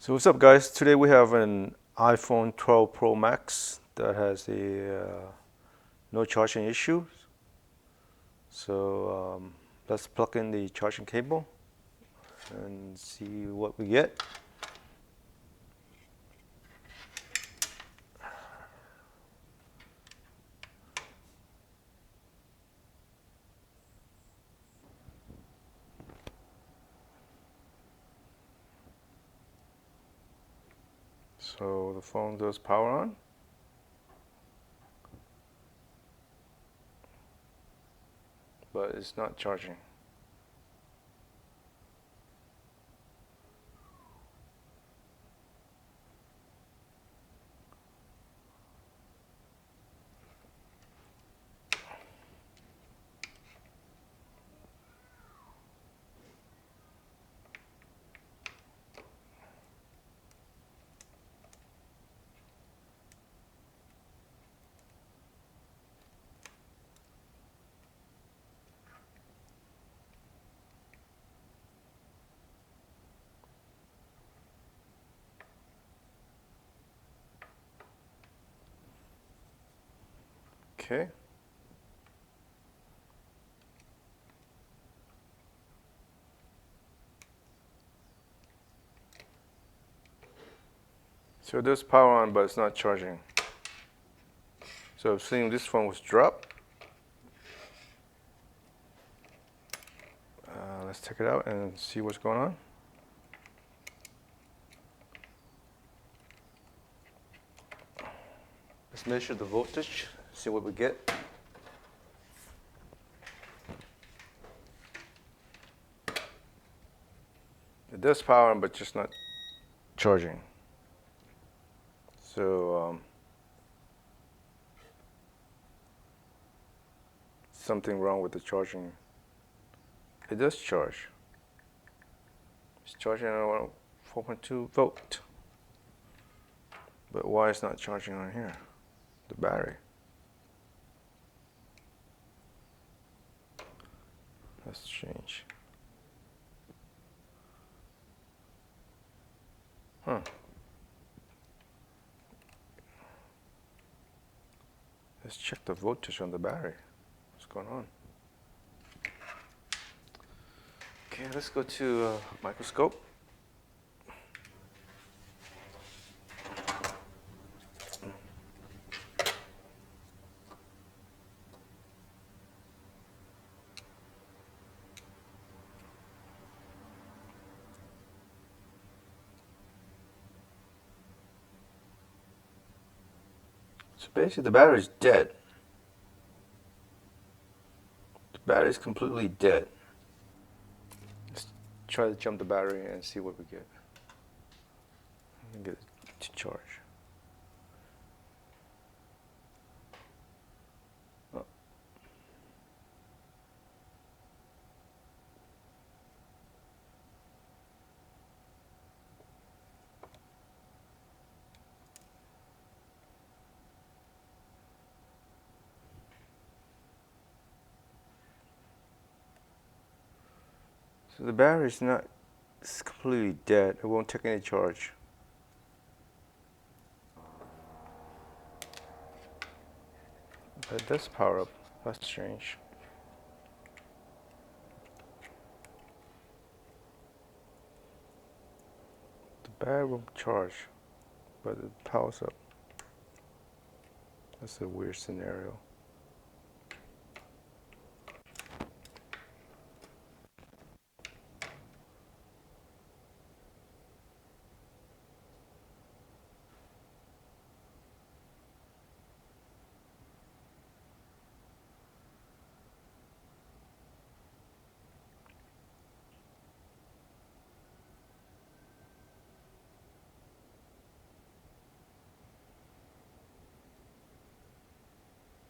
So what's up, guys? Today we have an iPhone 12 Pro Max that has a no charging issue. So let's plug in the charging cable and see what we get. So the phone does power on. But it's not charging. Okay. So it does power on, but it's not charging. So seeing this phone was dropped. Let's check it out and see what's going on. Let's measure the voltage, see what we get. It does power on, but just not charging. So something wrong with the charging. It does charge. It's charging at around 4.2 volt. But why it's not charging on here? The battery. Let's change. Huh. Let's check the voltage on the battery. What's going on? Okay, let's go to microscope. So basically the battery is dead. The battery is completely dead. Let's try to jump the battery and see what we get. Get it to charge. Oh. So the battery is not, it's completely dead. It won't take any charge. But it does power up. That's strange. The battery won't charge, but it powers up. That's a weird scenario.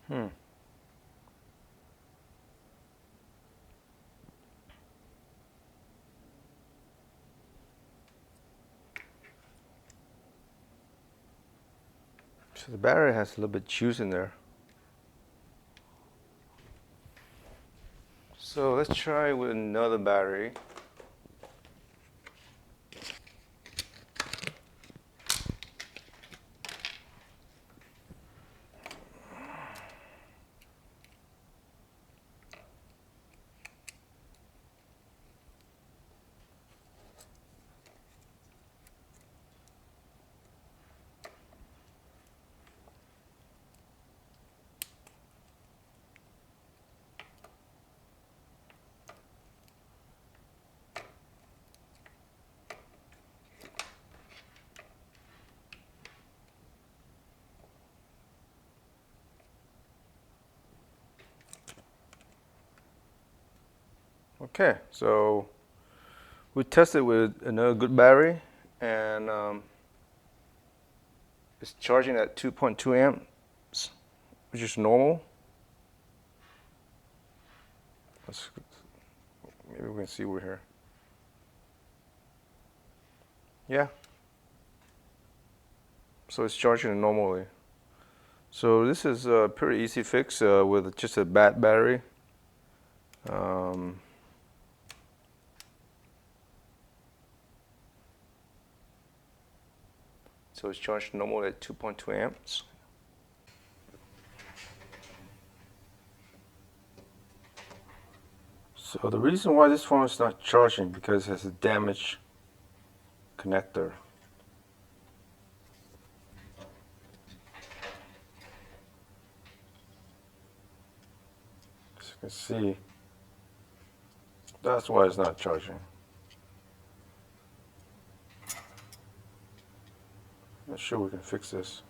Hmm. So the battery has a little bit juice in there. So let's try with another battery. Okay, so we tested with another good battery, and it's charging at 2.2 amps, which is normal. Maybe we can see over here. Yeah. So it's charging normally. So this is a pretty easy fix with just a bad battery. So it's charged normal at 2.2 amps. So the reason why this phone is not charging because it has a damaged connector. As you can see, that's why it's not charging. I'm not sure we can fix this.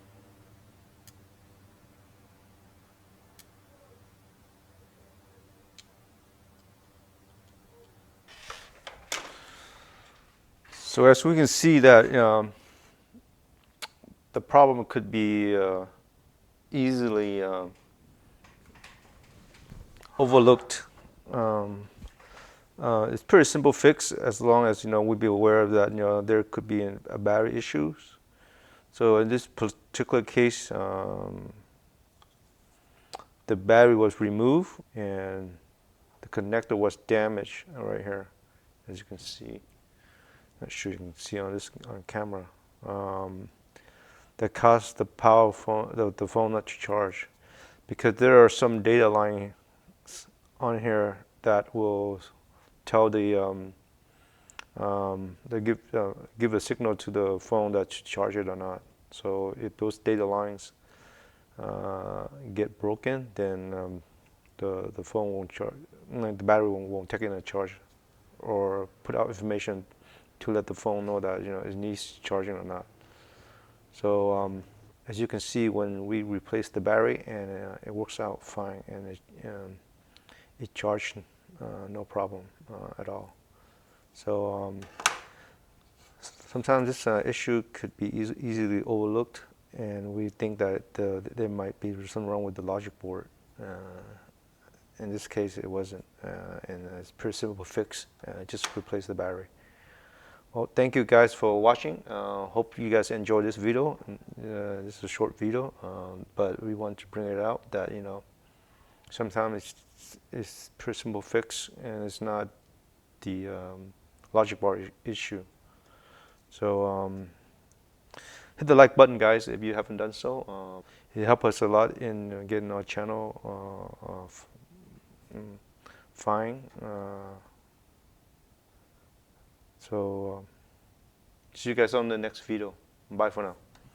So as we can see that the problem could be easily overlooked. It's pretty simple fix as long as we be aware of that there could be a battery issues. So in this particular case, the battery was removed and the connector was damaged right here, as you can see. Not sure you can see on this on camera. That caused the the phone not to charge, because there are some data lines on here that will tell they give a signal to the phone that to charge it or not. So if those data lines get broken, then the phone won't charge, the battery won't take in a charge or put out information to let the phone know that it needs charging or not. So as you can see, when we replace the battery, and it works out fine, and it charged no problem at all. So sometimes this issue could be easily overlooked, and we think that there might be something wrong with the logic board. In this case, it wasn't, and it's a pretty simple fix. Just replace the battery. Well, thank you guys for watching. Hope you guys enjoyed this video. This is a short video, but we want to bring it out that sometimes it's pretty simple fix, and it's not the logic bar issue. So hit the like button, guys, if you haven't done so. It helps us a lot in getting our channel fine. So see you guys on the next video. Bye for now.